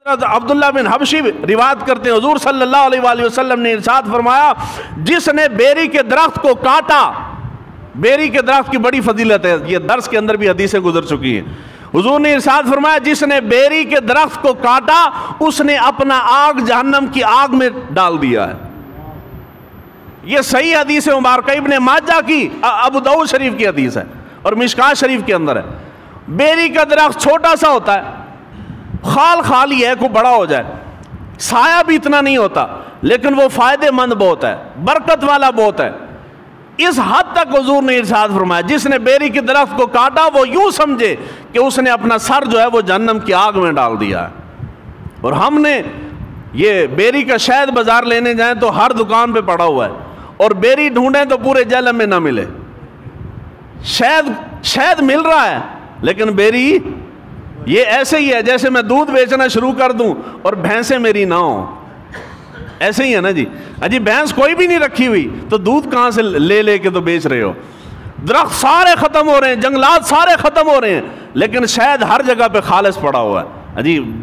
عبداللہ بن حبشی روایت کرتے ہیں حضور صلی اللہ علیہ وآلہ وسلم نے ارشاد فرمایا جس نے بیری کے درخت کو کاٹا، بیری کے درخت کی بڑی فضیلت ہے، یہ درس کے اندر بھی حدیثیں گزر چکی ہیں، حضور نے ارشاد فرمایا جس نے بیری کے درخت کو کاٹا اس نے اپنا آگ جہنم کی آگ میں ڈال دیا ہے۔ یہ صحیح حدیث مبارکہ ابن ماجہ کی، ابو داؤد شریف کی حدیث ہے اور مشکاۃ شریف کے اندر ہے۔ بیری کا درخت چھوٹا سا ہوتا ہے، خال خالی ہے، کو بڑا ہو جائے، سایہ بھی اتنا نہیں ہوتا، لیکن وہ فائدے مند بہت ہے، برکت والا بہت ہے۔ اس حد تک حضور نے ارشاد فرمایا جس نے بیری کے درخت کو کاٹا وہ یوں سمجھے کہ اس نے اپنا سر جو ہے وہ جہنم کی آگ میں ڈال دیا ہے۔ اور ہم نے یہ بیری کا شہد بازار لینے جائیں تو ہر دکان پہ پڑا ہوا ہے، اور بیری ڈھونڈیں تو پورے جہلم میں نہ ملے۔ شہد مل رہا ہے لیکن بیری یہ ایسے ہی ہے جیسے میں دودھ بیچنا شروع کر دوں اور بھینسیں میری نہ ہوں، ایسے ہی ہے نا جی۔ بھینس کوئی بھی نہیں رکھی ہوئی تو دودھ کہاں سے لے کے تو بیچ رہے ہو؟ درخت سارے ختم ہو رہے ہیں، جنگلات سارے ختم ہو رہے ہیں، لیکن شہد ہر جگہ پہ خالص پڑا ہوا ہے۔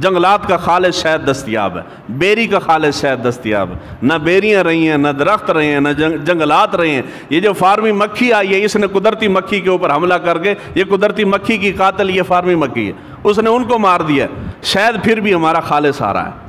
جنگلات کا خالص شہد دستیاب ہے، بیری کا خالص شہد دستیاب ہے۔ نہ بیریاں رہی ہیں، نہ درخت رہے ہیں، نہ جنگلات رہے ہیں۔ یہ جو فارمی مکھی آئی ہے اس نے قدرتی مکھی کے اوپر حملہ کر کے، یہ قدرتی مکھی کی قاتل یہ فارمی مکھی ہے، اس نے ان کو مار دیا، شہد پھر بھی ہمارا خالص آ رہا ہے۔